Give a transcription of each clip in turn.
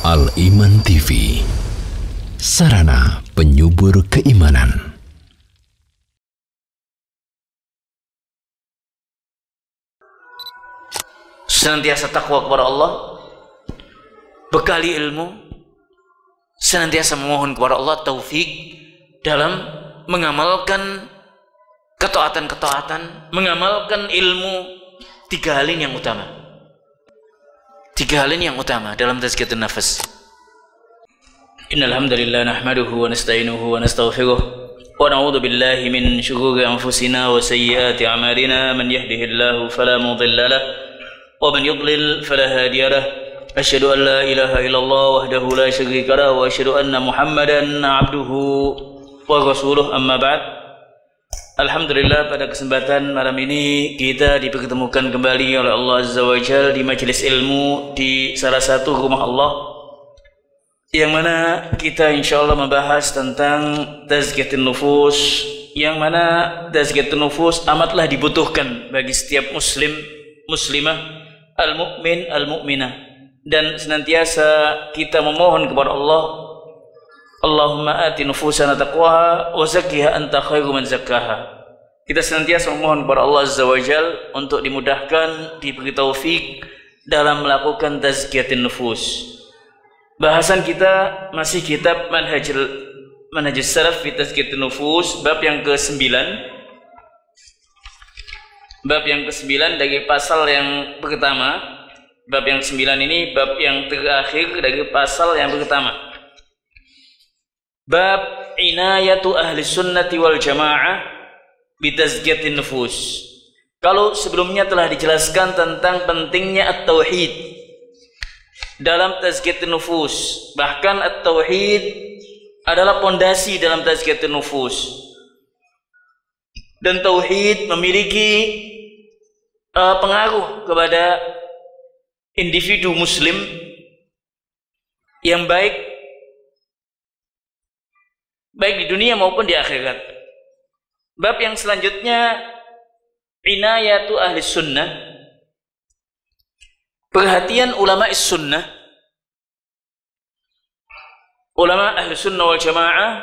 Al-Iman TV, sarana penyubur keimanan. Senantiasa takwa kepada Allah, bekali ilmu, senantiasa memohon kepada Allah taufik dalam mengamalkan ketaatan-ketaatan, mengamalkan ilmu. Tiga hal ini yang utama. Tiga hal ini yang utama dalam tazkiyatun nafas. Innal hamdalillah nahmaduhu wa nasta'inuhu wa nastaghfiruh wa na'udzu billahi min shururi anfusina wa sayyiati a'malina. Man yahdihillahu fala mudilla lahu wa man yudlil fala hadiya lahu. Asyhadu an la ilaha illallah wahdahu la syarika lahu wa asyhadu anna Muhammadan 'abduhu wa rasuluh. Amma ba'd. Alhamdulillah, pada kesempatan malam ini kita dipertemukan kembali oleh Allah Azza wa Jalla di majelis ilmu di salah satu rumah Allah, yang mana kita insyaallah membahas tentang tazkiyatun nufus, yang mana tazkiyatun nufus amatlah dibutuhkan bagi setiap muslim, muslimah, al-mu'min, al-mu'minah, dan senantiasa kita memohon kepada Allah, Allahumma ati nufusana taqwaha wa zakkiha anta khairu man zakkaha. Kita senantiasa memohon kepada Allah Azza wa Jalla untuk dimudahkan, diberi taufik dalam melakukan tazkiyatun nufus. Bahasan kita masih kitab Manhajus Salaf fi Tazkiyatun Nufus, bab yang ke-9. Bab yang ke-9 dari pasal yang pertama. Bab yang ke-9 ini bab yang terakhir dari pasal yang pertama. Bab inayatu ahli sunnati wal jamaah bitazkiyatin nufus. Kalau sebelumnya telah dijelaskan tentang pentingnya at-tauhid dalam tazkiyatun nufus, bahkan at-tauhid adalah pondasi dalam tazkiyatun nufus, dan tauhid memiliki pengaruh kepada individu muslim yang baik di dunia maupun di akhirat. Bab yang selanjutnya inayatu ahli sunnah, perhatian ulama sunnah, ulama ahli sunnah wal jamaah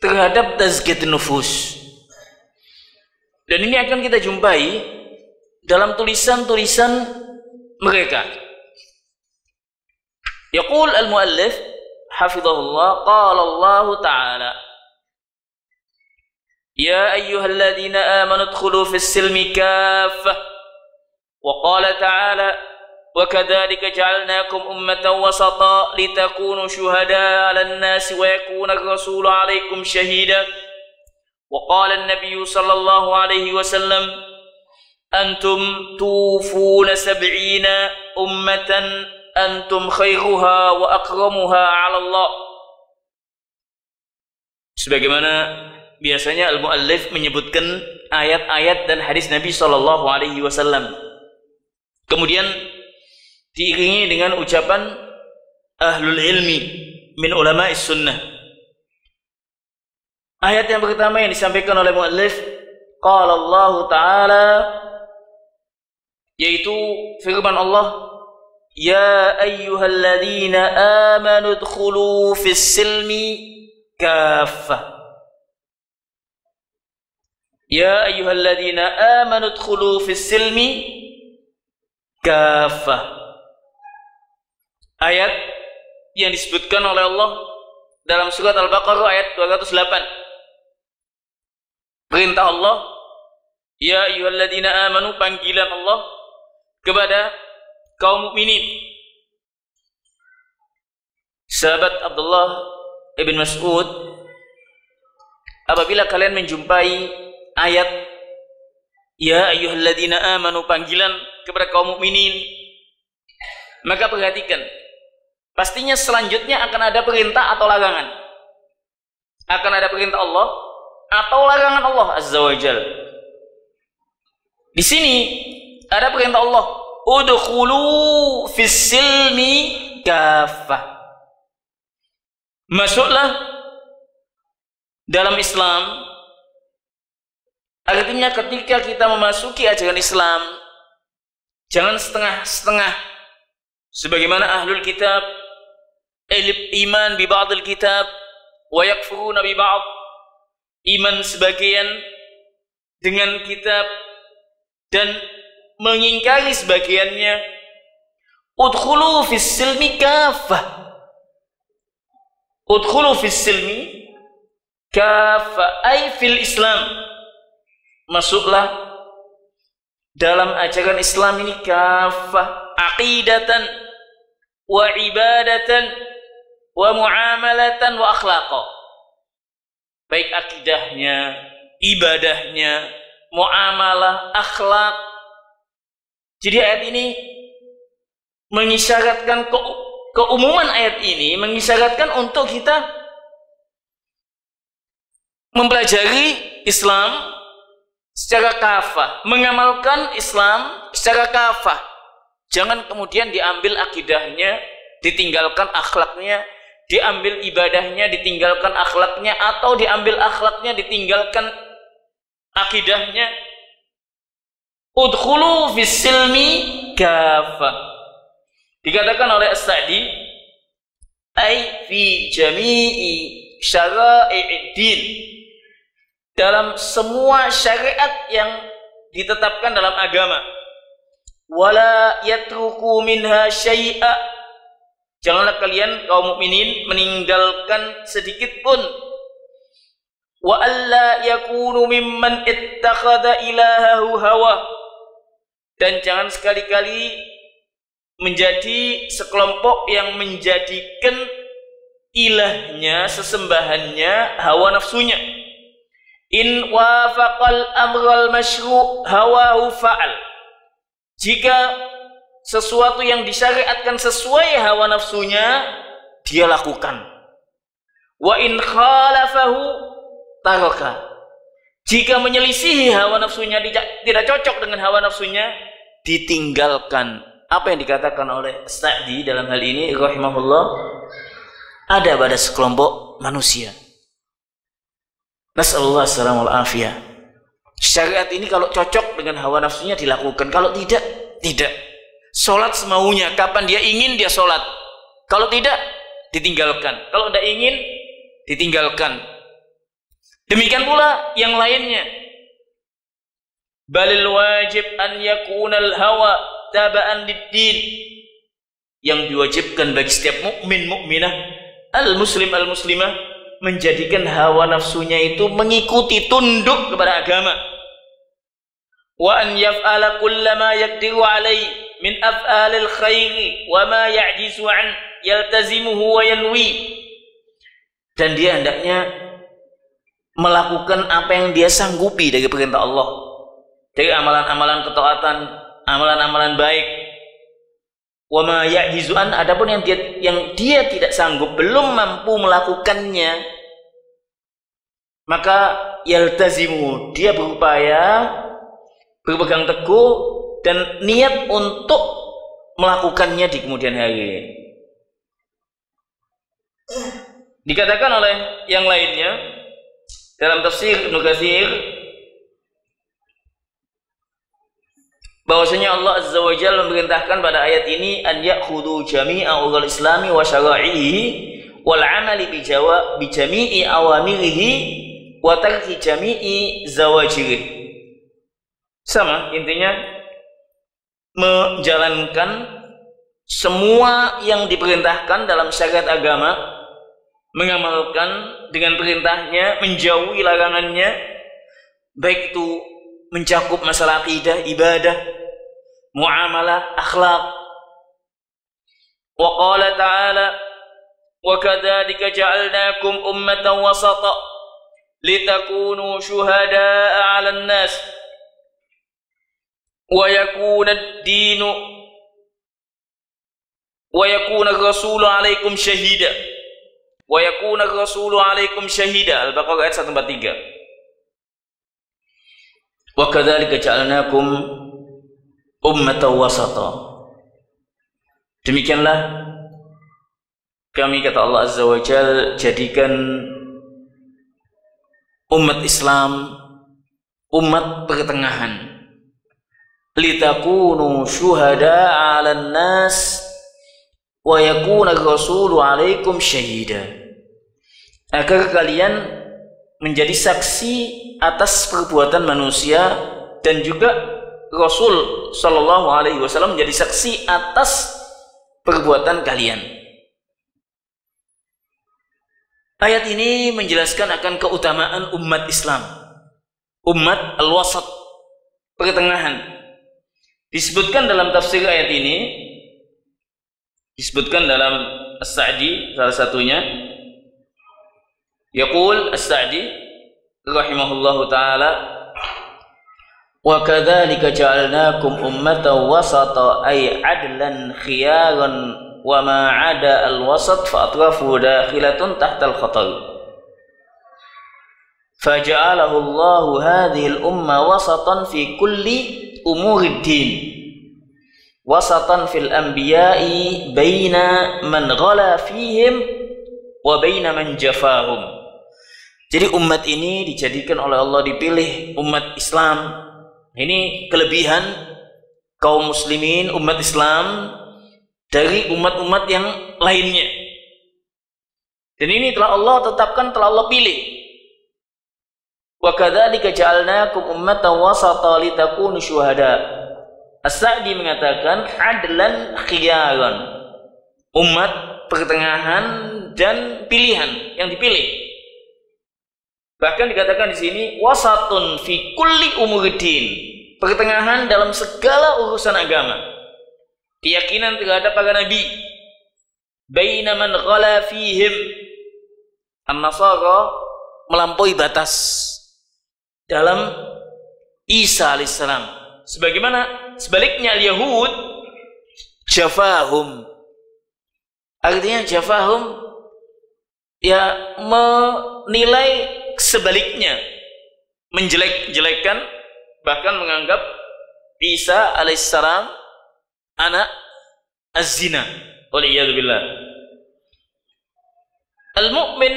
terhadap tazkiyatun nufus. Dan ini akan kita jumpai dalam tulisan-tulisan mereka. Yaqul al-muallif hafizahullah, qala Allah ta'ala, ya ayyuhalladzina amanu udkhulu fis silmi kaffah, wa qala ta'ala, wa kadzalika ja'alnakum ummatan wasata litakunu syuhada'a 'alan nasi wa yakuna ar-rasulu 'alaikum syahida, wa qala an-nabiyyu sallallahu alaihi wasallam, antum tufuna sab'ina ummatan antum khairuha wa akramuha 'ala Allah. Sebagaimana biasanya al-muallif menyebutkan ayat-ayat dan hadis Nabi sallallahu alaihi wasallam, kemudian diiringi dengan ucapan ahlul ilmi min ulama'is sunnah. Ayat yang pertama yang disampaikan oleh muallif, qala Allah ta'ala, yaitu firman Allah, ya ayyuhalladzina amanu udkhulu fis silmi kaffah. Ya ayyuhalladzina amanu udkhulu fis silmi kaffah. Ayat yang disebutkan oleh Allah dalam surat Al-Baqarah ayat 208. Perintah Allah, ya ayyuhalladzina amanu, panggilan Allah kepada kaum mukminin. Sahabat Abdullah ibn Mas'ud, apabila kalian menjumpai ayat ya ayyuhalladzina amanu, panggilan kepada kaum mukminin, maka perhatikan, pastinya selanjutnya akan ada perintah atau larangan. Akan ada perintah Allah atau larangan Allah Azza wa Jalla. Di sini ada perintah Allah, udkhulu fis silmi kaffah. Masuklah dalam Islam. Artinya ketika kita memasuki ajaran Islam, jangan setengah-setengah sebagaimana ahlul kitab iman bi ba'dil kitab wa yakfuruna bi ba'd, iman sebagian dengan kitab dan mengingkari sebagiannya. Udkhulu fis silmi kaffah, udkhulu fis silmi kaffah ay fil Islam, masuklah dalam ajaran Islam ini kaffah, aqidatan wa ibadatan wa muamalatan wa akhlaqa, baik akidahnya, ibadahnya, muamalah, akhlak. Jadi ayat ini mengisyaratkan, keumuman ayat ini mengisyaratkan untuk kita mempelajari Islam secara kafah, mengamalkan Islam secara kafah. Jangan kemudian diambil akidahnya, ditinggalkan akhlaknya, diambil ibadahnya, ditinggalkan akhlaknya, atau diambil akhlaknya, ditinggalkan akidahnya. Udkhulu fis silmi kafah. Dikatakan oleh As-Sa'di, ay fi jami'i syara'i'id din, dalam semua syariat yang ditetapkan dalam agama. Wala yatruku minha syai'a, janganlah kalian kaum mukminin meninggalkan sedikit pun. Wa alla yakunu mimman ittakhadha ilahahu hawa, dan jangan sekali-kali menjadi sekelompok yang menjadikan ilahnya, sesembahannya, hawa nafsunya. In wafaqal amral masyru' hawahu fa'al, jika sesuatu yang disyariatkan sesuai hawa nafsunya, dia lakukan. Wa in khalafahu taraka, jika menyelisihi hawa nafsunya, tidak cocok dengan hawa nafsunya, ditinggalkan. Apa yang dikatakan oleh Sa'di dalam hal ini rahimahullah, ada pada sekelompok manusia, nasallallahu alaihi wasallam, syariat ini kalau cocok dengan hawa nafsunya dilakukan, kalau tidak, tidak. Sholat semaunya, kapan dia ingin dia sholat, kalau tidak ditinggalkan, kalau tidak ingin ditinggalkan. Demikian pula yang lainnya. Balil wajib an yakunal hawa taba'an lid-din, yang diwajibkan bagi setiap mukmin mukminah, al-muslim al-muslimah, menjadikan hawa nafsunya itu mengikuti, tunduk kepada agama. Wa an yaf'ala kullama yaqdiru alaihi min af'alil khairi wa ma ya'jizu an yaltazimuhu wa yanwi, dan dia hendaknya melakukan apa yang dia sanggupi dari perintah Allah, dari amalan-amalan ketaatan, amalan-amalan baik. Wa ma ya'jizu an, adapun yang dia tidak sanggup, belum mampu melakukannya, maka yaltazimu, dia berupaya, berpegang teguh dan niat untuk melakukannya di kemudian hari. Dikatakan oleh yang lainnya dalam tafsir Ibnu Katsir bahwasanya Allah Azza wa Jalla memerintahkan pada ayat ini an ya'khudhu jami'a ulul islami wa syara'ihi wal 'amali bi jami'i awamirihi wa tarki jami'i zawajirih. Sama intinya, menjalankan semua yang diperintahkan dalam syariat agama, mengamalkan dengan perintahnya, menjauhi larangannya, baik itu mencakup masalah akidah, ibadah, muamalah, akhlak. Wa qala ta'ala wa kadzalika ja'alnakum ummatan wasata litakunu syuhada'a 'alan nas wa yakuna ad-dinu wa yakuna ar-rasulu 'alaikum syahida wa yakuna ar-rasulu 'alaikum syahida. Al-Baqarah ayat 143. Wa kadzalika ja'alnakum ummatan wasata, demikianlah kami, kata Allah Azza wa Jalla, jadikan umat Islam umat pertengahan. Litakunu syuhada 'alan nas, wa yakuna rasulu 'alaikum syahida, agar kalian menjadi saksi atas perbuatan manusia dan juga Rasul sallallahu alaihi wasallam menjadi saksi atas perbuatan kalian. Ayat ini menjelaskan akan keutamaan umat Islam, umat al-wasat, pertengahan. Disebutkan dalam tafsir ayat ini, disebutkan dalam As-Sa'di salah satunya, yaqul As-Sa'di rahimahullahu ta'ala, wa kadzalika ja'alnakum ummatan wasata ay adlan khiyaran wa ma 'ada al-wasat fa atrafu dakhilatun tahta al-khatar faja'alahu Allah hadhihi al-umma wasatan fi kulli umurid din wasatan fil anbiya'i baina man ghala fihim wa baina man jafahum. Jadi umat ini dijadikan oleh Allah, dipilih umat Islam. Ini kelebihan kaum muslimin, umat Islam dari umat-umat yang lainnya. Dan ini telah Allah tetapkan, telah Allah pilih. Wa kadzalika ja'alnakum ummatan wasata litakunu syuhada. As-Sa'di mengatakan adlan khiyaran, umat pertengahan dan pilihan yang dipilih. Bahkan dikatakan di sini wasatun fi kulli umuridin, pertengahan dalam segala urusan agama, keyakinan terhadap para nabi. Baina man ghala fihim, an-nasara melampaui batas dalam Isa alaihissalam, sebagaimana sebaliknya al-Yahud jafahum. Artinya jafahum ya menilai sebaliknya, menjelek-jelekkan, bahkan menganggap Isa alaihissalam anak az-zina. Waliyadzubillah. Al-mu'min,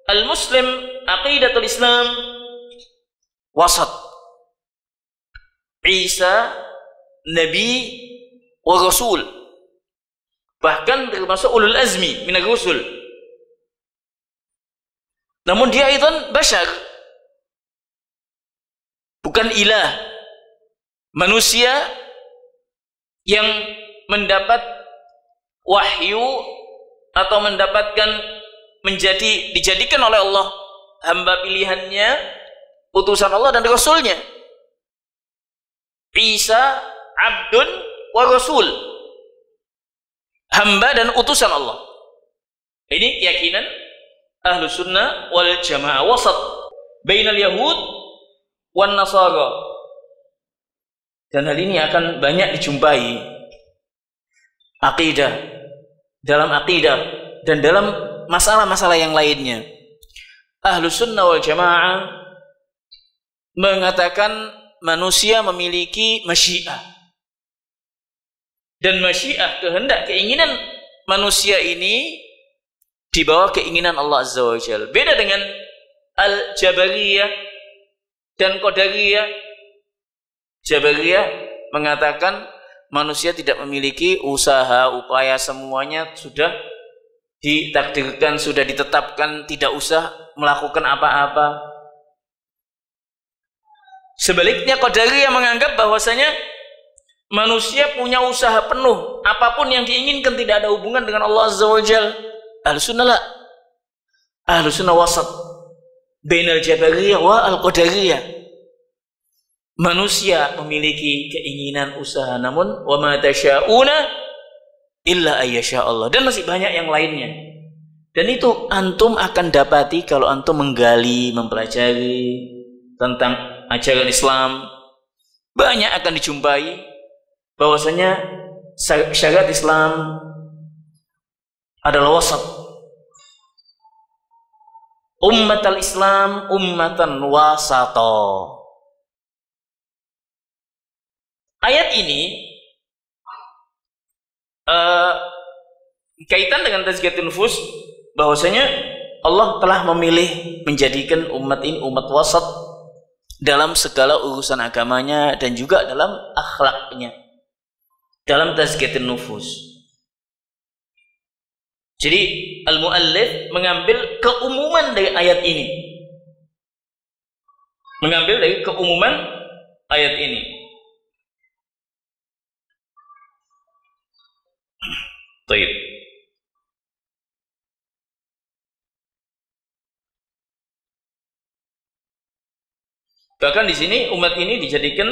al-muslim, aqidatul Islam wasat. Isa nabi wa rasul, bahkan termasuk ulul azmi minar rusul. Namun dia itu bashar, bukan ilah, manusia yang mendapat wahyu atau mendapatkan dijadikan oleh Allah hamba pilihannya, utusan Allah dan Rasulnya. Isa abdun wa rasul, hamba dan utusan Allah. Ini keyakinan Ahlus Sunnah wal Jamaah, wasat bainal Yahud wan Nasara. Dan hal ini akan banyak dijumpai dalam akidah dan dalam masalah-masalah yang lainnya. Ahlus Sunnah wal Jamaah mengatakan manusia memiliki masyiah, dan masyiah, kehendak, keinginan manusia ini di bawah keinginan Allah Azza wa Jalla. Beda dengan Al-Jabariyah dan Qadariyah. Jabariyah mengatakan manusia tidak memiliki usaha, upaya, semuanya sudah ditakdirkan, sudah ditetapkan, tidak usah melakukan apa-apa. Sebaliknya Qadariyah menganggap bahwasanya manusia punya usaha penuh, apapun yang diinginkan tidak ada hubungan dengan Allah Azza wa Jalla. Ahlus-Sunnah la, Ahlus-Sunnah wasat bainal Jabariyah wa al-Qadariyah. Manusia memiliki keinginan, usaha, namun wa ma tasya'una illa ayyasha Allah, dan masih banyak yang lainnya. Dan itu antum akan dapati kalau antum menggali, mempelajari tentang ajaran Islam. Banyak akan dijumpai bahwasanya syariat Islam adalah wasat. Ummatul Islam ummatan wasato. Ayat ini kaitan dengan tazkiyatun nufus, bahwasanya Allah telah memilih menjadikan umat ini umat wasat dalam segala urusan agamanya dan juga dalam akhlaknya, dalam tazkiyatun nufus. Jadi al-muallif mengambil keumuman dari ayat ini. Mengambil dari keumuman ayat ini. Baik. Bahkan di sini umat ini dijadikan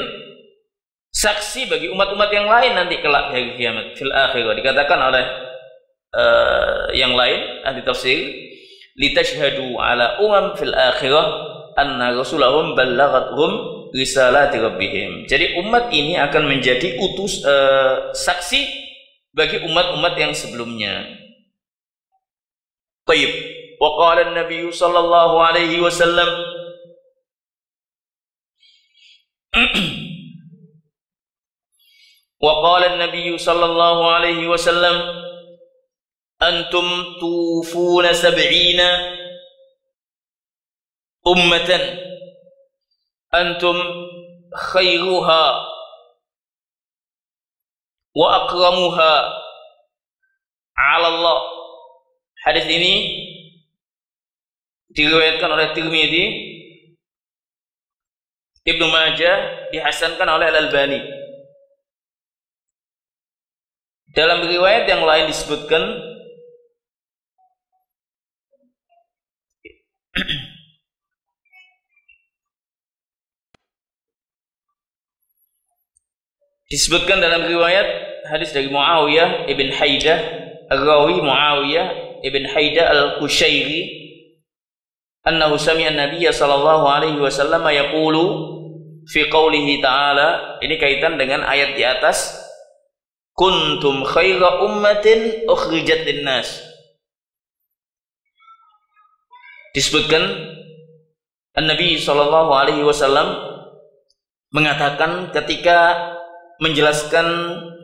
saksi bagi umat-umat yang lain nanti kelak hari kiamat fil akhirah. Dikatakan oleh yang lain ahli tafsir, litashhadu ala fil akhirah anna rasulahum ballaghathum risalati rabbihim. Jadi umat ini akan menjadi saksi bagi umat-umat yang sebelumnya. Baik. Wa qala an-nabiy sallallahu alaihi wasallam wa qala an-nabiy sallallahu alaihi wasallam antum tufuna sab'ina ummatan antum khairuha wa akramuha 'ala Allah. Hadis ini diriwayatkan oleh Tirmidzi, Ibnu Majah, dihasankan oleh Al-Albani. Dalam riwayat yang lain disebutkan dalam riwayat hadis dari Muawiyah ibn Haidah, al-rawi Muawiyah ibn Haidah al-Qushairi, annahu sami'a an-nabiy sallallahu alaihi wasallam yaqulu fi qoulihi ta'ala. Ini kaitan dengan ayat di atas, kuntum khaira ummatin ukhrijat lin-nas. Disebutkan An-Nabi sallallahu alaihi wasallam mengatakan ketika menjelaskan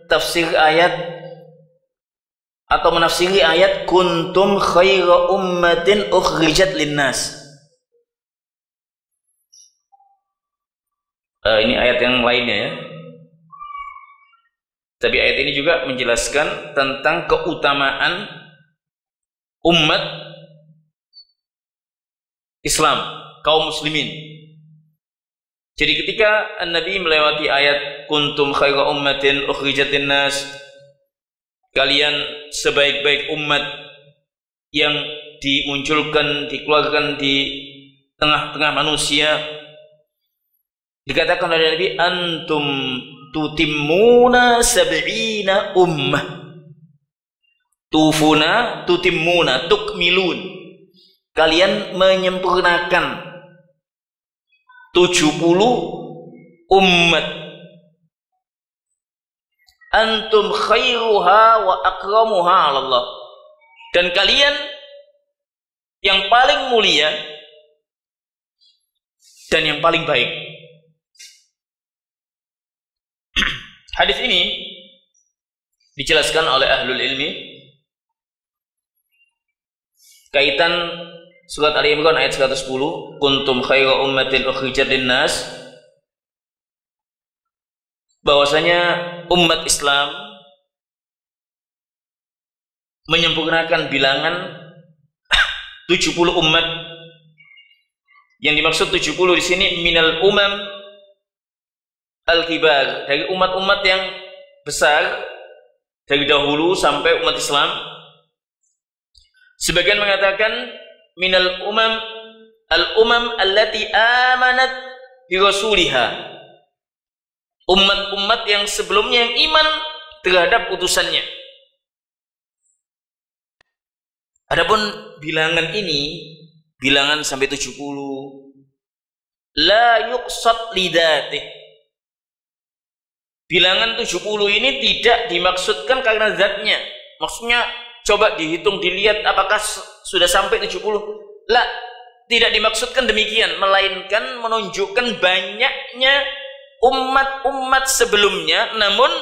tafsir ayat atau menafsiri ayat kuntum khaira ummatin ukhrijat linnas. Ini ayat yang lainnya ya. Tapi ayat ini juga menjelaskan tentang keutamaan umat Islam, kaum muslimin. Jadi ketika Nabi melewati ayat kuntum khaira ummatin ukhrijat linnas, kalian sebaik-baik umat yang dimunculkan, dikeluarkan di tengah-tengah manusia, dikatakan oleh Nabi antum tutimmuna sab'ina ummah. Tufuna, tutimmuna, tukmilun. Kalian menyempurnakan 70 umat. Antum khairuha wa akramuha 'ala Allah. Dan kalian yang paling mulia dan yang paling baik. Hadis ini dijelaskan oleh ahlul ilmi kaitan surat Ali Imran ayat 110, kuntum khaira ummatin ukhrijat linnas, bahwasanya umat Islam menyempurnakan bilangan 70 umat. Yang dimaksud 70 di sini minal umam al-kibar, dari umat-umat yang besar dari dahulu sampai umat Islam. Sebagian mengatakan minal umam al-umam allati amanat bi rasuliha, umat-umat yang sebelumnya yang iman terhadap utusannya. Adapun bilangan ini, bilangan sampai 70, la yuqsad lidatih. Bilangan 70 ini tidak dimaksudkan karena zatnya. Maksudnya coba dihitung, dilihat apakah sudah sampai 70. La, tidak dimaksudkan demikian, melainkan menunjukkan banyaknya umat-umat sebelumnya, namun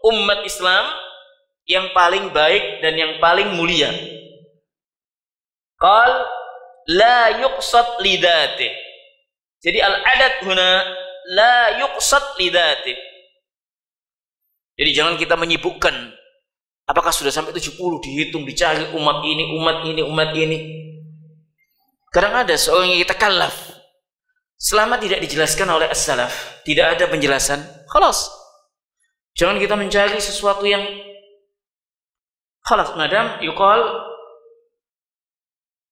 umat Islam yang paling baik dan yang paling mulia. Qal la yuqsad lidatih. Jadi al-adad huna la yuqsad lidatih. Jadi jangan kita menyibukkan Apakah sudah sampai 70? Dihitung, dicari umat ini, umat ini, umat ini. Kadang ada seorang yang kita kalaf. Selama tidak dijelaskan oleh as-salaf, tidak ada penjelasan, khalas. Jangan kita mencari sesuatu yang khalas. Madam yuqal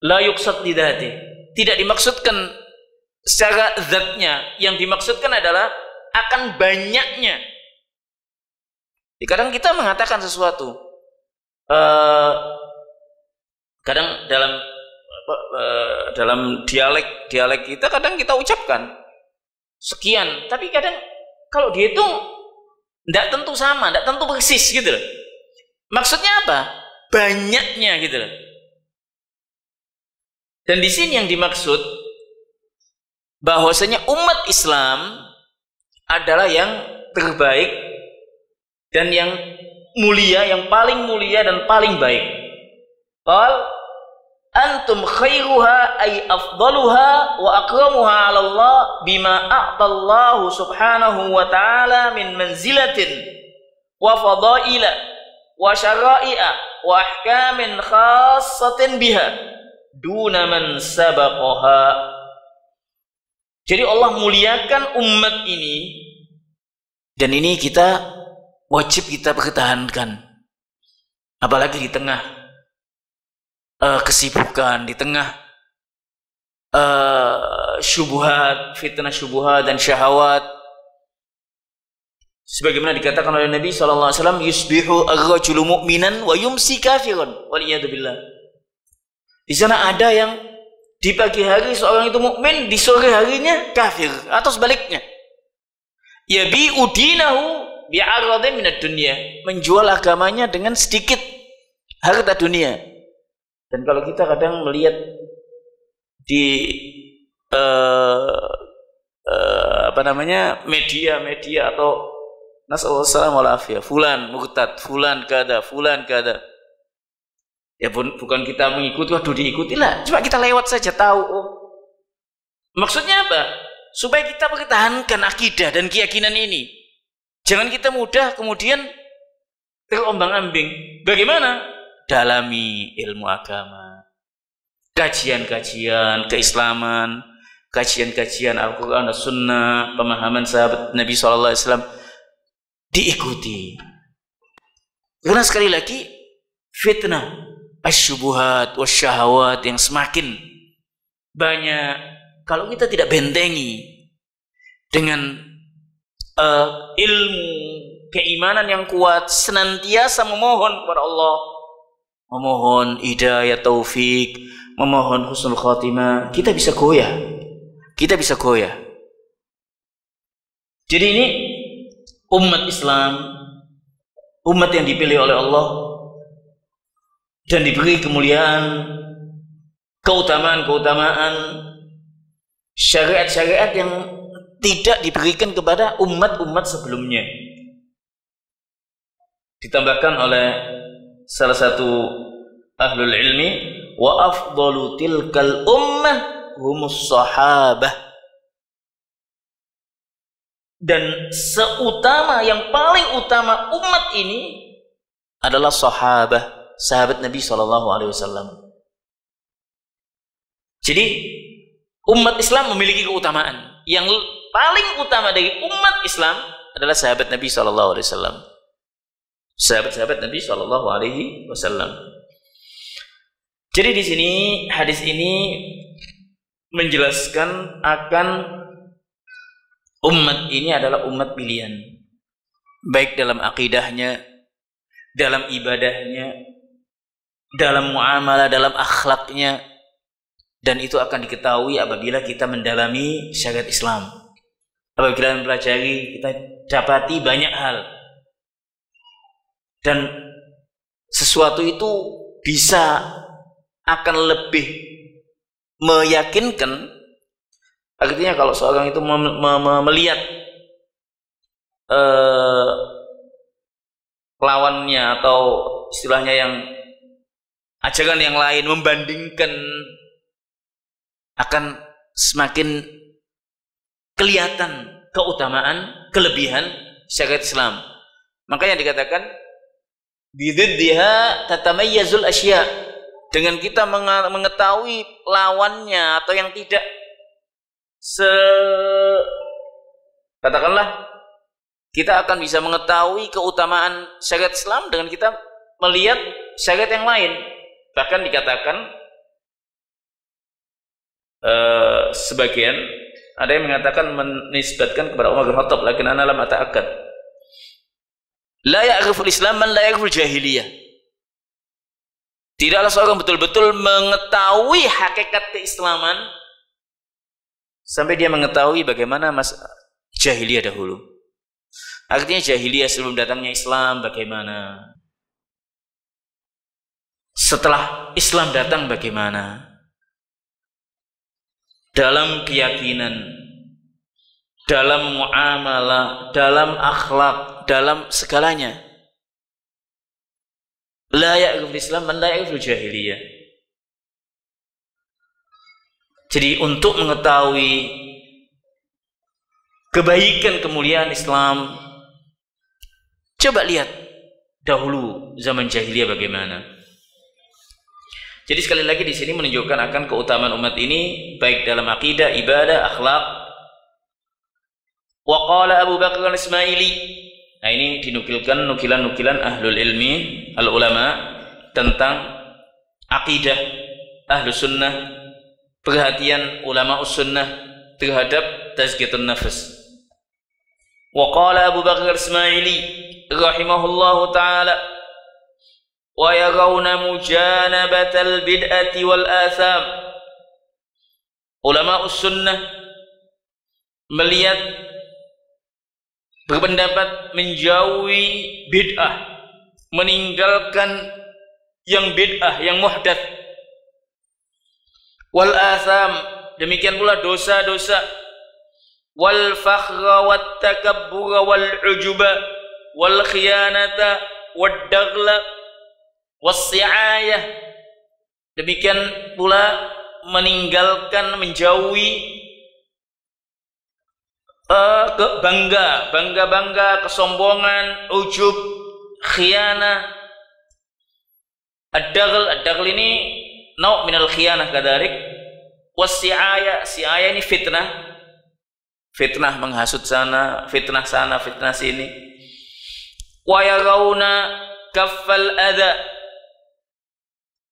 la yuqsad lidati. Tidak dimaksudkan secara zatnya. Yang dimaksudkan adalah akan banyaknya. Kadang kita mengatakan sesuatu, kadang dalam dialek kita kadang kita ucapkan sekian, tapi kadang kalau dihitung tidak tentu sama, tidak tentu persis gitu loh. Maksudnya apa? Banyaknya gitu loh. Dan di sini yang dimaksud bahwasanya umat Islam adalah yang terbaik dan yang mulia, yang paling mulia dan paling baik. Qal antum khairuha ay afdaluha wa akramuha 'ala Allah bima a'tallahu subhanahu wa ta'ala min manzilatin wa fadaila wa syara'i'a wa ahkamin khassatin biha duna man sabaqaha. Jadi Allah muliakan umat ini, dan ini wajib kita pertahankan, apalagi di tengah kesibukan, di tengah syubhat, fitnah syubhat dan syahwat. Sebagaimana dikatakan oleh Nabi SAW, yusbihu ar-rajulu mu'minan wa yumsi kafiran waliyadzubillah. Di sana ada yang di pagi hari seorang itu mukmin, di sore harinya kafir, atau sebaliknya. Yabi'u dinahu bi'aradin minad dunya, menjual agamanya dengan sedikit harta dunia. Dan kalau kita kadang melihat di media atau nasallallahu alaihi wasallam, fulan murtad, fulan kada. Ya bukan kita mengikuti, waduh diikutilah, cuma kita lewat saja tahu. Oh, maksudnya apa? Supaya kita pertahankan akidah dan keyakinan ini. Jangan kita mudah kemudian terombang-ambing. Bagaimana? Dalami ilmu agama, kajian-kajian keislaman, kajian-kajian Al-Quran dan Sunnah, pemahaman sahabat Nabi SAW diikuti. Karena sekali lagi fitnah asyubuhat wasyahawat yang semakin banyak, kalau kita tidak bentengi dengan ilmu keimanan yang kuat, senantiasa memohon kepada Allah, memohon hidayah taufik, memohon husnul khatimah, kita bisa goyah. Jadi ini umat Islam, umat yang dipilih oleh Allah dan diberi kemuliaan, keutamaan-keutamaan, syariat-syariat yang tidak diberikan kepada umat-umat sebelumnya. Ditambahkan oleh salah satu ahlul ilmi, wa afdalu tilkal ummah humus sahabah. Dan seutama, yang paling utama umat ini adalah sahabah, sahabat Nabi SAW. Jadi umat Islam memiliki keutamaan. Yang paling utama dari umat Islam adalah sahabat Nabi SAW. Sahabat-sahabat Nabi SAW. Jadi di sini hadis ini menjelaskan akan umat ini adalah umat pilihan, baik dalam akidahnya, dalam ibadahnya, dalam muamalah, dalam akhlaknya. Dan itu akan diketahui apabila kita mendalami syariat Islam. Apabila mempelajari, kita dapati banyak hal. Dan sesuatu itu bisa akan lebih meyakinkan. Artinya kalau seorang itu melihat lawannya, atau istilahnya yang ajaran yang lain, membandingkan, akan semakin kelihatan keutamaan, kelebihan syariat Islam. Makanya dikatakan Bididdiha tatamayyazul asya. Dengan kita mengetahui lawannya atau yang tidak katakanlah kita akan bisa mengetahui keutamaan syariat Islam dengan kita melihat syariat yang lain. Bahkan dikatakan sebagian ada yang mengatakan menisbatkan kepada Umar bin Khattab, lakin ana lam ata'akkad. La ya'riful Islam man la ya'riful jahiliyah. Tidaklah seorang betul-betul mengetahui hakikat keislaman sampai dia mengetahui bagaimana jahiliyah dahulu. Artinya jahiliyah sebelum datangnya Islam bagaimana, setelah Islam datang bagaimana, dalam keyakinan, dalam muamalah, dalam akhlak, dalam segalanya. La ya'riful Islam man la ya'riful jahiliyah. Jadi untuk mengetahui kebaikan kemuliaan Islam, coba lihat dahulu zaman jahiliyah bagaimana. Jadi sekali lagi di sini menunjukkan akan keutamaan umat ini baik dalam akidah, ibadah, akhlak. Wa qala Abu Bakar al-Ismaili. Nah, ini dinukilkan nukilan-nukilan ahlul ilmi, al-ulama tentang akidah ahlus sunnah, perhatian ulama us-sunnah terhadap tazkiyatun nafas. Wa qala Abu Bakar al-Ismaili rahimahullahu ta'ala wa yarawna mujanabatal bid'ati wal atham. Ulama us-sunnah melihat, berpendapat menjauhi bid'ah, meninggalkan yang bid'ah, yang muhdats. Wal atham, demikian pula dosa-dosa. Wal fakhra wat takabbura wal ujuba wal khiyanata wad daghla was si'ayah. Demikian pula meninggalkan, menjauhi bangga, kesombongan, ujub, khianah. Ad-daghal ini nau' minal khianah kadalik. Was-si'aya, si'aya ini fitnah. Fitnah menghasut sana, fitnah sini. Wa yarawna kaffal adha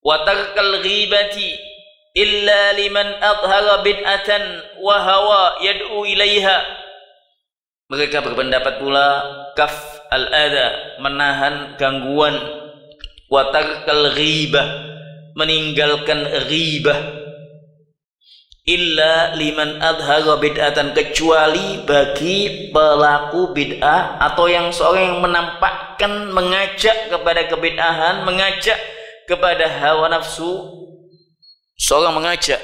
wa tarkal ghibati illa liman adhara bid'atan wa hawa yad'u ilaiha. Mereka berpendapat pula kaf al-adha, menahan gangguan, wa tarkal ghibah, meninggalkan ghibah, illa liman adhara bid'atan, kecuali bagi pelaku bid'ah atau yang seorang yang menampakkan, mengajak kepada kebid'ahan, mengajak kepada hawa nafsu, seorang mengajak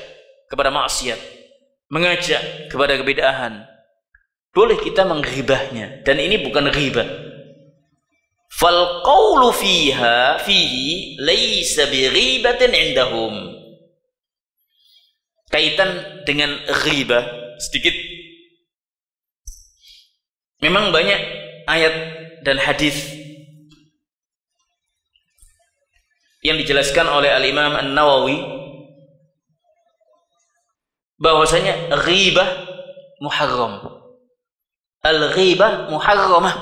kepada maksiat, mengajak kepada kebid'ahan. Boleh kita menghibahnya, dan ini bukan ghibah. Fal qawlu fihi laysa bi ghibatin indahum. Kaitan dengan ghibah sedikit. Memang banyak ayat dan hadis yang dijelaskan oleh Al-Imam An-Nawawi bahwasanya ghibah muharram. Al-ghibah muharramah.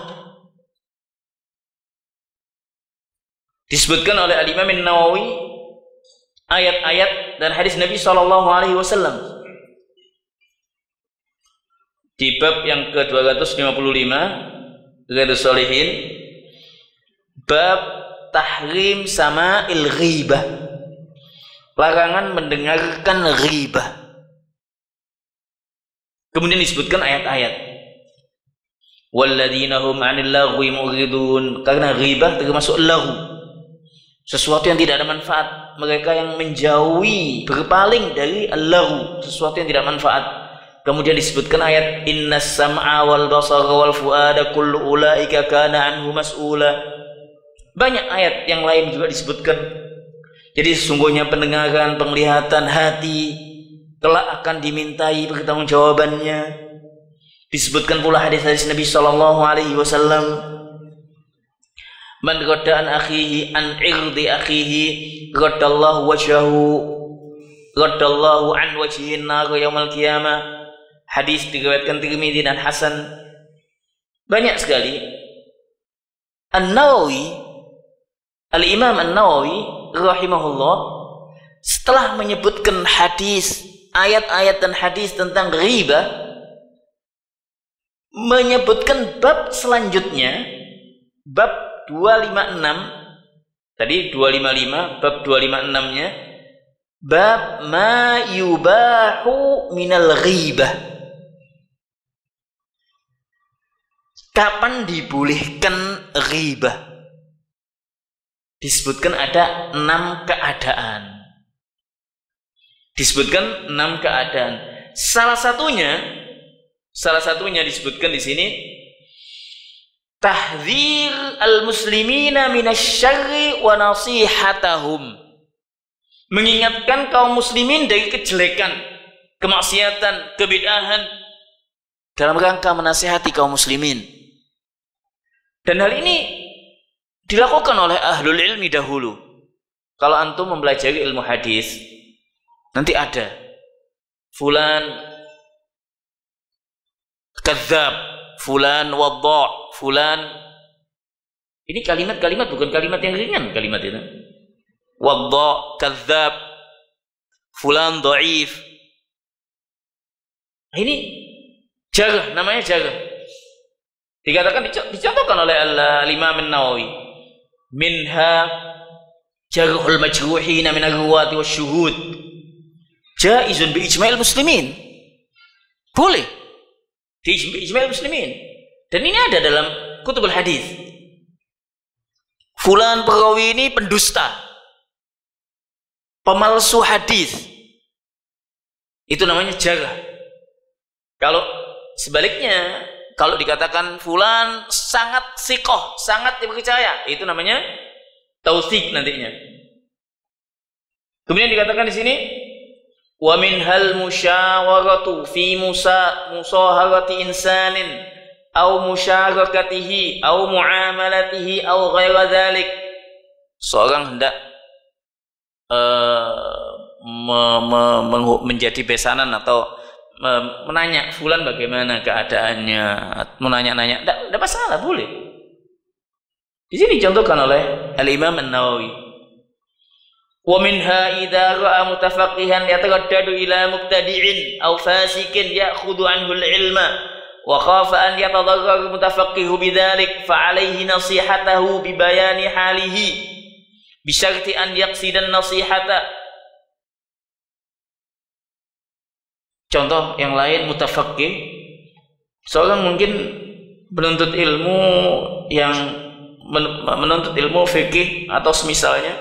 Disebutkan oleh Al-Imam An-Nawawi ayat-ayat dan hadis Nabi SAW di bab yang ke-255 Riyadhus Shalihin, bab tahrim sama'il ghibah, larangan mendengarkan ghibah. Kemudian disebutkan ayat-ayat walladzina hum 'anil laghwi mu'ridun, karena ghibah termasuk laghu, sesuatu yang tidak ada manfaat. Mereka yang menjauhi, berpaling dari al-laghu, sesuatu yang tidak manfaat. Kemudian disebutkan ayat innas sam'a wal basara wal fuada kullu ulaika kana anhu mas'ula. Banyak ayat yang lain juga disebutkan. Jadi sesungguhnya pendengaran, penglihatan, hati kelak akan dimintai pertanggungjawabannya. Disebutkan pula hadis-hadis Nabi SAW Man radda an akhihi an irdi akhihi raddallahu wajhahu raddallahu an wajhin nar yaumil qiyamah. Hadis diriwayatkan Tirmidzi dan hasan. Banyak sekali. An-Nawawi, Al-Imam An-Nawawi rahimahullah, setelah menyebutkan hadis, ayat-ayat dan hadis tentang ghibah, menyebutkan bab selanjutnya, bab 256. Tadi 255, bab 256-nya, bab ma yubahu minal ghibah. Kapan dibolehkan ghibah? Disebutkan ada 6 keadaan. Disebutkan 6 keadaan. Salah satunya disebutkan di sini, tahdzir al-muslimina minasyarri wa nasihatahum. Mengingatkan kaum muslimin dari kejelekan, kemaksiatan, kebid'ahan dalam rangka menasihati kaum muslimin. Dan hal ini dilakukan oleh ahlul ilmi dahulu. Kalau antum mempelajari ilmu hadis, nanti ada fulan kadzab, fulan wadda', fulan. Ini kalimat-kalimat bukan kalimat yang ringan, kalimat itu. Wadda', kadzab, fulan dhaif. Ini jarh, namanya jarh. Dikatakan, dicontohkan oleh Al-Imam An-Nawawi. Minha jarhul majruhina min ar-ruwati wasyuhud. Jaizun bi ijma'il muslimin. Boleh di ijma'il muslimin. Dan ini ada dalam kutubul hadis. Fulan perawi ini pendusta, pemalsu hadis. Itu namanya jarh. Kalau sebaliknya, kalau dikatakan fulan sangat siqah, sangat dipercaya, itu namanya tausik nantinya. Kemudian dikatakan di sini, wa minhal musyawaratu fi musaharati insanin au musyarakatihi au muamalatihi au ghaira dzalik. Seorang hendak menjadi besanan atau menanya fulan bagaimana keadaannya, menanya-nanya, tidak masalah, boleh. Di sini contohkan oleh Al-Imam An-Nawawi. Wa minha idza ra'a mutafaqqihan yataraddadu ila mubtadi'in aw fasikin ya'khudhu anhu al-ilma wa khafa an yatadarrar mutafaqqihu bidzalik fa 'alayhi nasihatahu bi bayani halihi bi syarti an yaqsida an-nasihata. Contoh yang lain, mutafaqqih, seorang mungkin menuntut ilmu yang menuntut ilmu fikih atau semisalnya,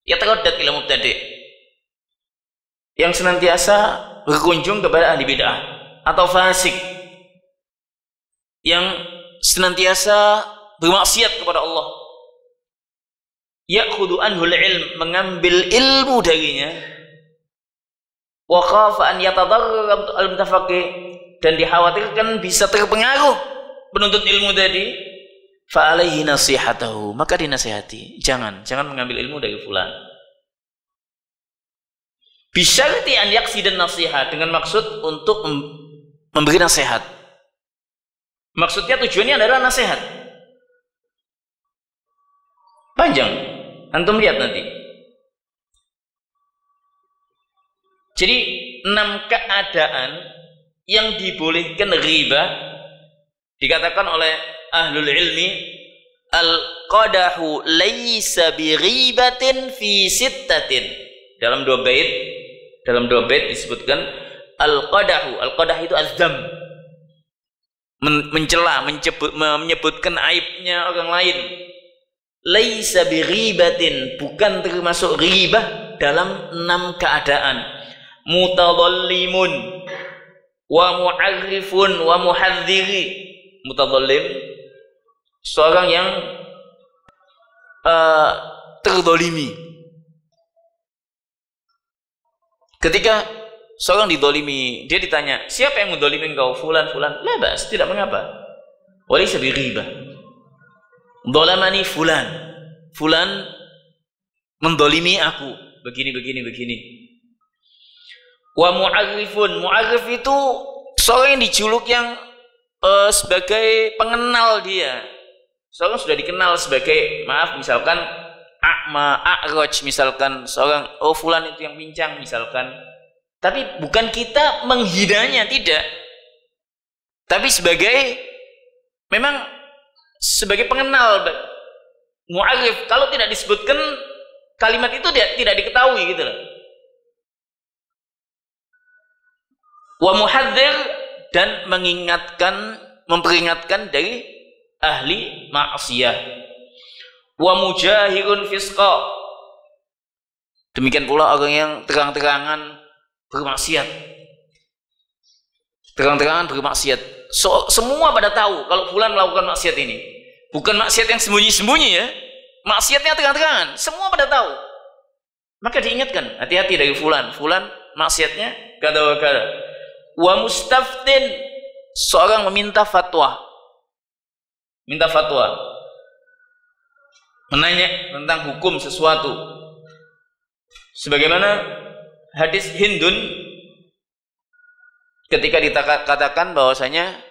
ya taraddad ila mubtadi', yang senantiasa berkunjung kepada ahli bid'ah atau fasik, yang senantiasa bermaksiat kepada Allah, ya'khudhu anhul ilm, mengambil ilmu darinya, wa khafa an yatadarrar al-mutafaqqih, dan dikhawatirkan bisa terpengaruh penuntut ilmu tadi, fa alaihi nasihatahu, maka dinasihati, jangan mengambil ilmu dari fulan. Bisyarti an yaqsidan nasihat, dengan maksud untuk memberi nasihat. Maksudnya, tujuannya adalah nasihat. Panjang, antum lihat nanti. Jadi 6 keadaan yang dibolehkan ghibah dikatakan oleh ahlul ilmi, al-qadahu laisa bi ghibatin fi sittatin. Dalam dua bait disebutkan al-qadah itu az-dzam, mencela, menyebutkan aibnya orang lain. Laisa bi ghibatin, bukan termasuk ghibah dalam 6 keadaan. Mutadhallimun wa mu'arrifun wa muhadziri. Mutadhallim, seorang yang terdolimi. Ketika seorang didolimi, dia ditanya, siapa yang mendolimin kau? Fulan. La bas, tidak mengapa. Walaysa bi ghibah. Dolamani fulan. Fulan mendolimi aku. Begini. Wa mu'arrifun. Mu'arrif itu seorang yang dijuluk yang sebagai pengenal dia. Seorang sudah dikenal sebagai, maaf, misalkan a'ma, a'raj, misalkan seorang, oh fulan itu yang pincang, misalkan. Tapi bukan kita menghinanya, tidak. Tapi memang sebagai pengenal. Mu'arif, kalau tidak disebutkan kalimat itu tidak diketahui gitu loh. Wa muhadzir, dan memperingatkan dari ahli maksiyah. Wa mujahirun fisqa, demikian pula orang yang terang-terangan bermaksiat. Semua pada tahu kalau fulan melakukan maksiat ini. Bukan maksiat yang sembunyi-sembunyi ya. Maksiatnya terang-terangan, semua pada tahu. Maka diingatkan, hati-hati dari fulan. Fulan maksiatnya kada wa kada. Wa mustaftin, seorang meminta fatwa. Menanya tentang hukum sesuatu. Sebagaimana hadis Hindun ketika dikatakan bahwasanya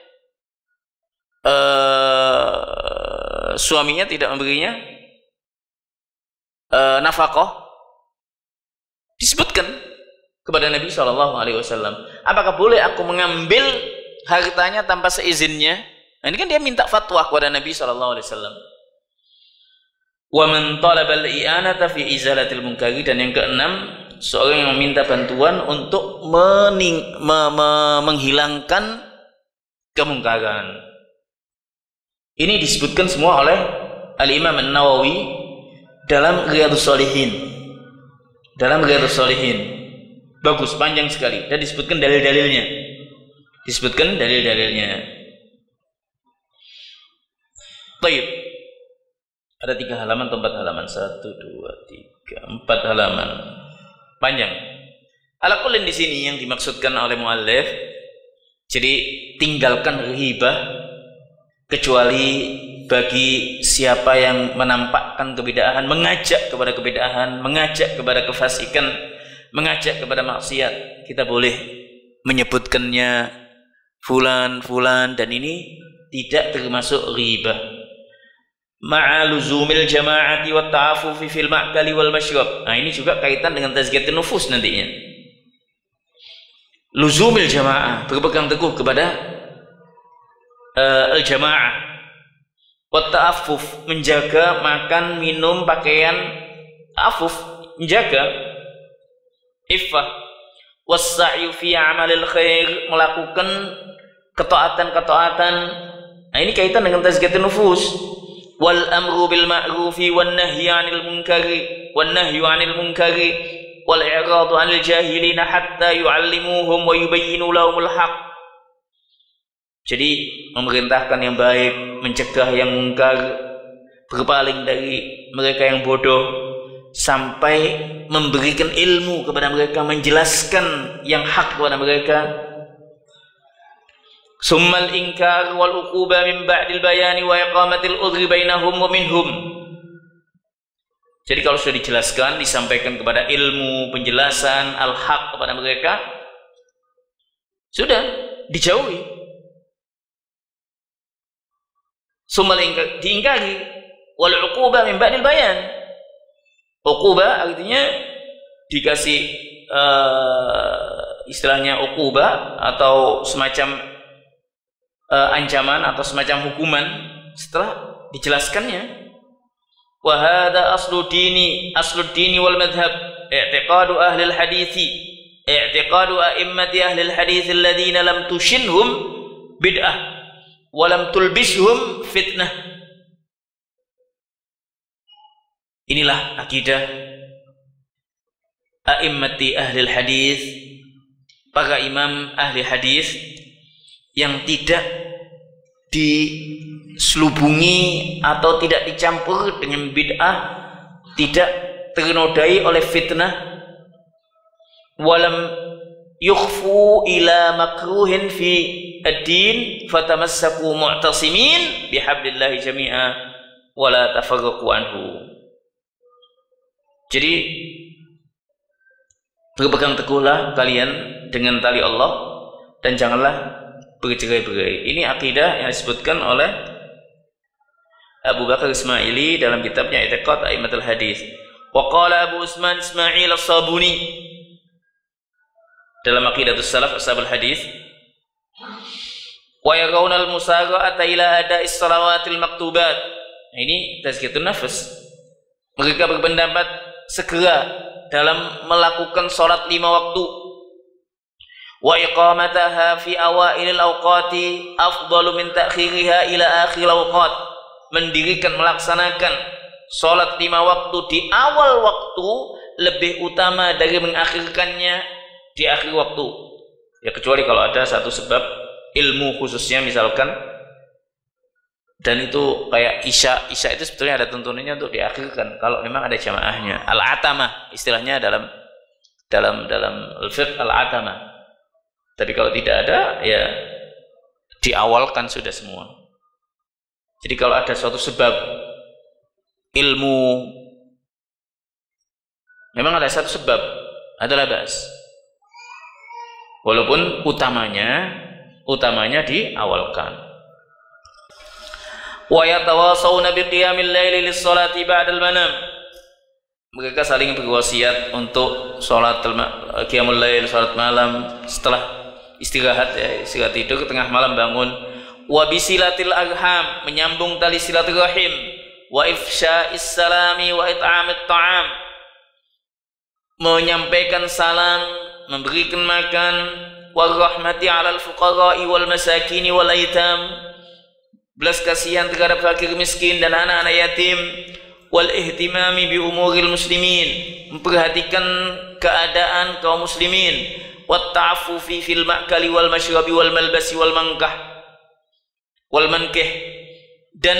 suaminya tidak memberinya nafkah, disebutkan kepada Nabi SAW, apakah boleh aku mengambil hartanya tanpa seizinnya? Nah, ini kan dia minta fatwa kepada Nabi SAW. Wa man talaba al-i'anata fi izalatil munkari, dan yang keenam, seorang yang meminta bantuan untuk menghilangkan kemungkaran. Ini disebutkan semua oleh Al-Imam An-Nawawi dalam Riyadhus Shalihin. Bagus, panjang sekali, dan disebutkan dalil-dalilnya. Baik. Ada 3 halaman atau 4 halaman? 1, 2, 3, 4 halaman. Panjang. Ala kullin di sini yang dimaksudkan oleh muallif, jadi tinggalkan ghibah kecuali bagi siapa yang menampakkan kebid'ahan, mengajak kepada kebid'ahan, mengajak kepada kefasikan, mengajak kepada maksiat. Kita boleh menyebutkannya fulan, dan ini tidak termasuk ghibah. Ma'aluzumil jama'ati wa ta'afufi fil ma'kali wal masyrab. Nah, ini juga kaitan dengan tazkiyatun nufus nantinya. Luzumil jama'ah, berpegang teguh kepada al-jama'ah. Wa ta'afuf, menjaga makan, minum, pakaian. Ta'afuf, menjaga iffah. Was-sa'yu fi amalil khair, melakukan ketaatan. Nah, ini kaitan dengan tazkiyatun nufus. Wal amru bil ma'rufi wan nahyi 'anil munkari wal i'radu 'anil jahilin hatta yu'allimuhum wa yubayyinu lahumul haqq. Jadi memerintahkan yang baik, mencegah yang mungkar, berpaling dari mereka yang bodoh, sampai memberikan ilmu kepada mereka, menjelaskan yang hak kepada mereka. Summal inkar wal uquba min ba'dil bayani wa iqamatil udhri bainahum wa minhum. Jadi kalau sudah dijelaskan, disampaikan kepada ilmu, penjelasan al-haq kepada mereka, sudah dijauhi. Summal inkar, diingkari, wal uquba min ba'dil bayan. Uquba artinya dikasih istilahnya uquba atau semacam ancaman atau semacam hukuman setelah dijelaskannya. Wa hadha aslu dini wal madhhab i'tiqadu ahli al-hadithi i'tiqadu a'immati ahli al-hadith alladhina lam tushinhum bid'ah wa lam tulbishhum fitnah. Inilah akidah a'immati ahli al-hadith, para imam ahli hadis yang tidak diselubungi atau tidak dicampur dengan bid'ah, tidak ternodai oleh fitnah. Walam yukhfu ila makruhin fi ad-din fatamassaku mu'tasimin bihablillahi jami'a wala tafarraqu anhu. Jadi berpegang teguhlah kalian dengan tali Allah dan janganlah bercerai-berai. Ini akidah yang disebutkan oleh Abu Bakar Ismaili dalam kitabnya I'tiqad A'immatul Hadis. Wa qala Abu Usman Ismail As-Sabuni dalam Aqidatus Salaf Ashabul Hadis, wa yarawna al-musara'ata ila ada'is salawatil maktubat. Ini tazkiyatun nafs. Mereka berpendapat segera dalam melakukan salat 5 waktu. Wa iqamataha fi awailil awqati afdalu min ta'khiriha ila akhir awqat. Mendirikan, melaksanakan salat 5 waktu di awal waktu lebih utama dari mengakhirkannya di akhir waktu. Ya kecuali kalau ada satu sebab ilmu khususnya misalkan, dan itu kayak isya itu sebetulnya ada tuntunannya untuk diakhirkan kalau memang ada jamaahnya. Al-atamah istilahnya dalam al-fiqh, al-atamah. Tapi kalau tidak ada ya diawalkan sudah semua. Jadi kalau ada suatu sebab ilmu, memang ada satu sebab, adalah bas. Walaupun utamanya diawalkan. Wa yatawasawna biqiyamil laili lis-salati ba'dal manam. Mereka saling berwasiat untuk salat qiyamul lail, salat malam setelah istirahat, ya, istirahat tidur tengah malam bangun. Wa bisilatil arham, menyambung tali silaturahim. Wa ifsya'is salami wa it'amit ta'am, menyampaikan salam, memberikan makan. Wa rahmati 'alal fuqara'i wal masakini wal aitam, belas kasihan terhadap fakir miskin dan anak-anak yatim. Wal ihtimami bi umuril muslimin, memperhatikan keadaan kaum muslimin. Wat ta'affufi fil ma'kali wal mashrabi wal malbasi wal mankah wal mankih, dan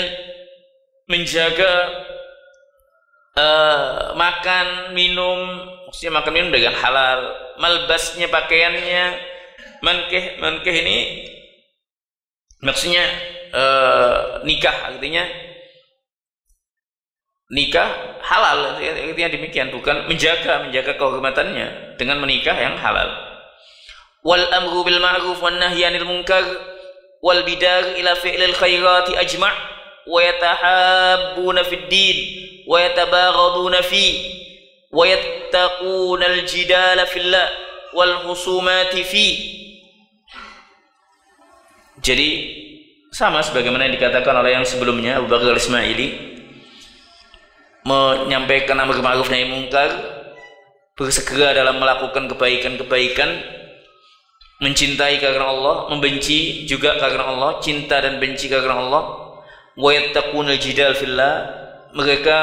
menjaga makan minum, maksudnya makan minum dengan halal, malbasnya pakaiannya, mankih ini maksudnya nikah, artinya nikah halal, artinya demikian, bukan menjaga kehormatannya dengan menikah yang halal. Wal amru bil ma'ruf wan nahyi 'anil munkar wal bidar ila fi'lil khairati ajma' wa yatahabbuna fid din wa yatabaghaduna fi wa yattaquna al jidala fillah wal husumati fi. Jadi sama sebagaimana yang dikatakan oleh yang sebelumnya, Abu Bakar Ismaili, menyampaikan amar ma'ruf nahi munkar, bersegera dalam melakukan kebaikan-kebaikan, mencintai karena Allah, membenci juga karena Allah, cinta dan benci karena Allah. Wa yattaqunal jidal fillah, mereka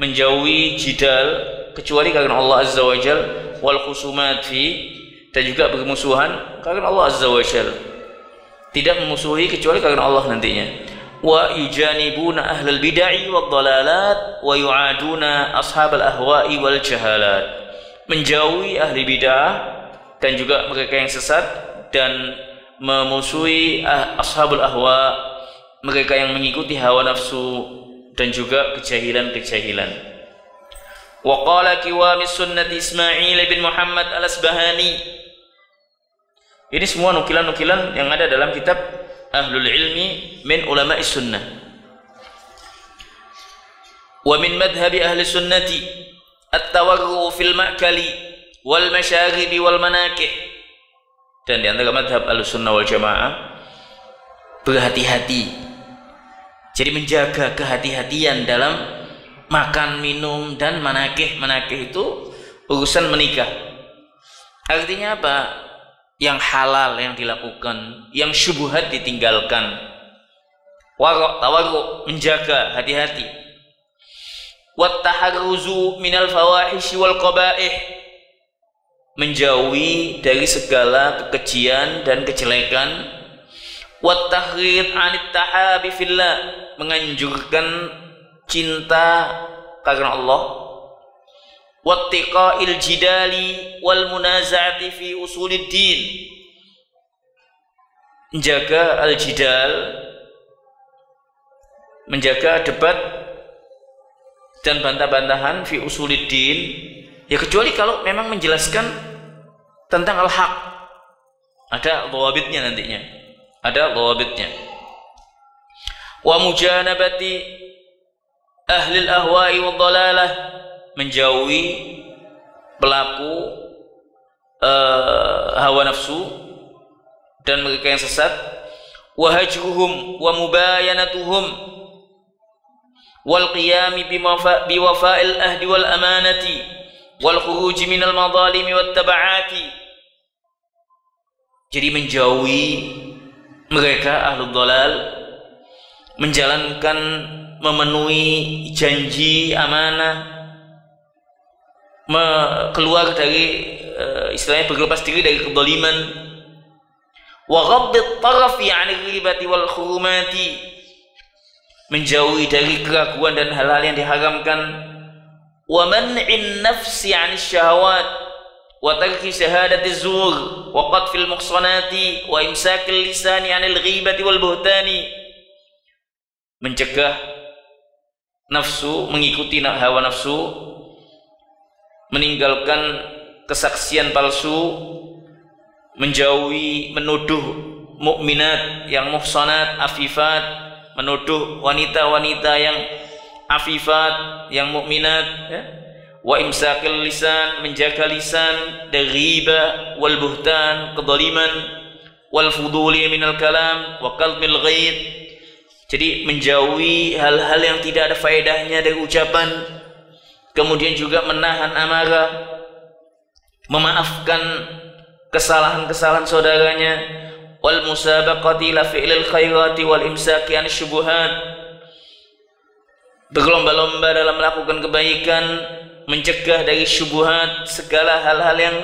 menjauhi jidal kecuali karena Allah azza wajal, wal khusumat fi, dan juga bermusuhan karena Allah azza wajal, tidak memusuhi kecuali karena Allah nantinya. Wa yujanibuna ahlal bid'ah wad dhalalat wa yu'aduna ashabal ahwa'i wal jahalat, menjauhi ahli bid'ah dan juga mereka yang sesat, dan memusuhi ashabul ahwa, mereka yang mengikuti hawa nafsu dan juga kejahilan-kejahilan. Wa qala qiwamis sunnati Ismail bin Muhammad al-Asbahani. Ini semua nukilan-nukilan yang ada dalam kitab Ahlul Ilmi min Ulama'is Sunnah. Wa min madhhabi ahli sunnati at-tawarru fil ma'kali wal masyaribi wal manakih, dan di antara madhab Ahlussunnah wal Jamaah berhati-hati. Jadi menjaga kehati-hatian dalam makan, minum, dan manakih. Manakih itu urusan menikah. Artinya apa? Yang halal yang dilakukan, yang syubhat ditinggalkan. Warok, tawarruk, menjaga, hati-hati. Wat taharruzu minal fawahish wal qaba'ih, menjauhi dari segala kekejian dan kejelekan. Wat tahrid 'anit tahabi fillah, menganjurkan cinta karena Allah. Wattiqa'il jidali wal munaza'ati fi usulid din, menjaga al-jidal, menjaga debat dan bantah-bantahan fi usuliddin, ya kecuali kalau memang menjelaskan tentang al-haq, ada dhawabitnya nantinya, ada dhawabitnya. Wa mujanabati ahli al-ahwa'i wad dhalalah, menjauhi pelaku hawa nafsu dan mereka yang sesat. Wa hajruhum wa mubayanatuhum wal qiyami biwafa'il ahdi wal amanati wal khuruj minal madalimi wat taba'ati. Jadi menjauhi mereka ahlul dhalal, menjalankan, memenuhi janji amanah, keluar dari istilahnya berlepas diri dari kezaliman. Wa ghaddit tarafi 'anil ghibati wal khurumati, menjauhi dari keraguan dan hal-hal yang diharamkan. Wa man'in nafsi 'anis syahawat wa tarki syahadati zur wa qatfil muhsanati wa imsakil lisani 'anil ghibati wal buhtani, mencegah nafsu, mengikuti hawa nafsu, meninggalkan kesaksian palsu, menjauhi menuduh mukminat yang muhsanat, afifat, menuduh wanita-wanita yang afifat, yang mukminat, ya. Wa imsakil lisan, menjaga lisan dari riba wal buhtan, kezaliman, wal fuduli minal kalam wa qalmil ghaid. Jadi menjauhi hal-hal yang tidak ada faedahnya dari ucapan, kemudian juga menahan amarah, memaafkan kesalahan-kesalahan saudaranya, wal musabaqati la fi'lil khairati wal imsaki an syubuhat, berlomba-lomba dalam melakukan kebaikan, mencegah dari syubuhat, segala hal-hal yang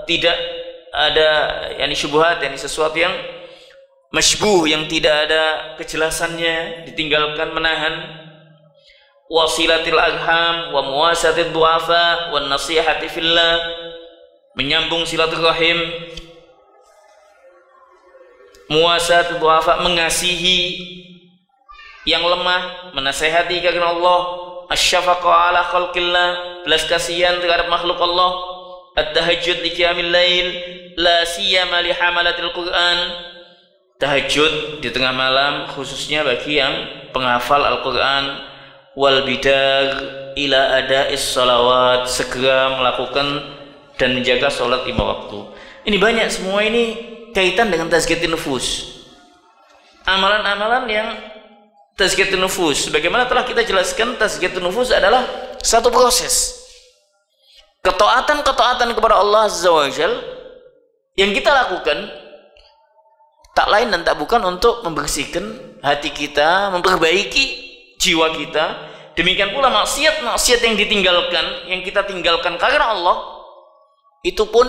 tidak ada, yakni syubuhat, yakni sesuatu yang masybuh, yang tidak ada kejelasannya, ditinggalkan, menahan. Wasilatil arham wa muwasatil du'afa wa nasihati fillah, menyambung silaturahim, muwasatil du'afa, mengasihi yang lemah, menasihati karena Allah, asyafaqa ala khalqillah, belas kasihan terhadap makhluk Allah, at-tahajjud li qiyamil lail la siyama li hamalatil Qur'an, tahajud di tengah malam khususnya bagi yang penghafal Al-Qur'an, wal bidar ila ada'is salawat, segera melakukan dan menjaga sholat 5 waktu. Ini banyak, semua ini kaitan dengan tazkiyatun nufus, amalan-amalan yang tazkiyatun nufus. Bagaimana telah kita jelaskan, tazkiyatun nufus adalah satu proses ketaatan kepada Allah Azza wa Jalla yang kita lakukan, tak lain dan tak bukan untuk membersihkan hati kita, memperbaiki jiwa kita. Demikian pula maksiat yang ditinggalkan, yang kita tinggalkan karena Allah, itu pun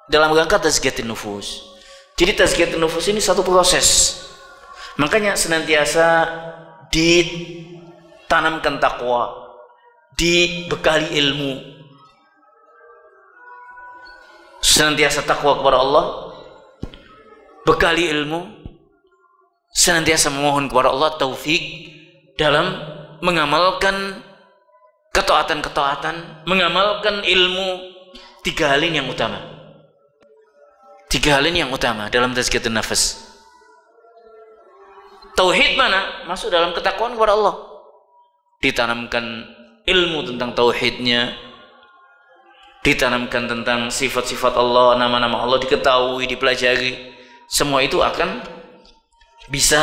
dalam rangka tazkiyatun nufus. Jadi tazkiyatun nufus ini satu proses. Makanya senantiasa ditanamkan takwa, dibekali ilmu, senantiasa takwa kepada Allah, bekali ilmu, senantiasa memohon kepada Allah taufik dalam mengamalkan ketaatan-ketaatan, mengamalkan ilmu. 3 hal ini yang utama. 3 hal ini yang utama dalam tazkiyatun nafas. Tauhid mana? Masuk dalam ketakwaan kepada Allah. Ditanamkan ilmu tentang tauhidnya, ditanamkan tentang sifat-sifat Allah, nama-nama Allah diketahui, dipelajari. Semua itu akan bisa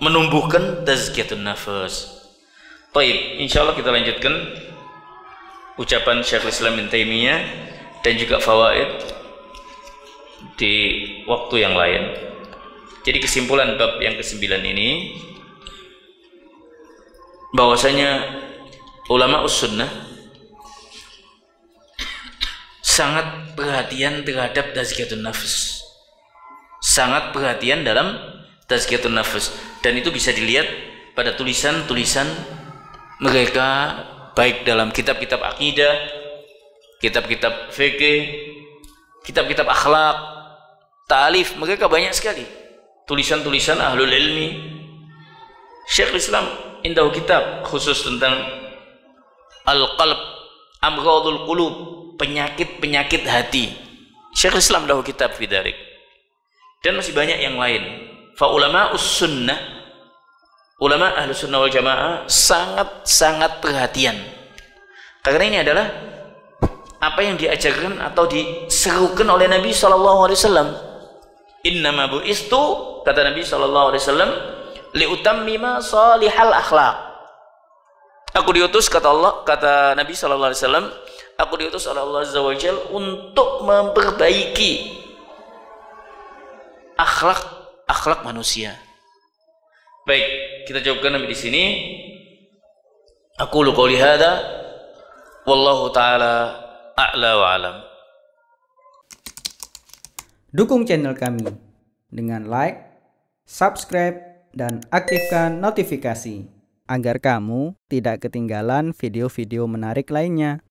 menumbuhkan tazkiyatun nafas. Baik, insyaallah kita lanjutkan ucapan Syekhul Islam Ibnu Taimiyah dan juga fawaid di waktu yang lain. Jadi kesimpulan bab yang ke-9 ini, bahwasanya ulama us-sunnah sangat perhatian terhadap tazkiyatun nafas, sangat perhatian dalam tazkiyatun nafas, dan itu bisa dilihat pada tulisan-tulisan mereka, baik dalam kitab-kitab akidah, kitab-kitab fikih, kitab-kitab akhlak, ta'alif, mereka banyak sekali tulisan-tulisan ahlul ilmi. Syekhul Islam indahu kitab khusus tentang al-qalb, amghadul qulub, penyakit-penyakit hati. Syekhul Islam dahu kitab fi dzalik. Dan masih banyak yang lain. Fa ulama'us sunnah, ulama ahlu sunnah wal jamaah sangat-sangat perhatian. Karena ini adalah apa yang diajarkan atau diserukan oleh Nabi SAW. Innama bu'istu, kata Nabi SAW, liutammima salihal akhlaq. Aku diutus, kata Allah, kata Nabi SAW, aku diutus oleh Allah Azza wa Jal untuk memperbaiki akhlak manusia. Baik, kita jawabkan Nabi di sini. Aku qouli hadza wallahu taala a'la wa alam. Dukung channel kami dengan like, subscribe, dan aktifkan notifikasi agar kamu tidak ketinggalan video-video menarik lainnya.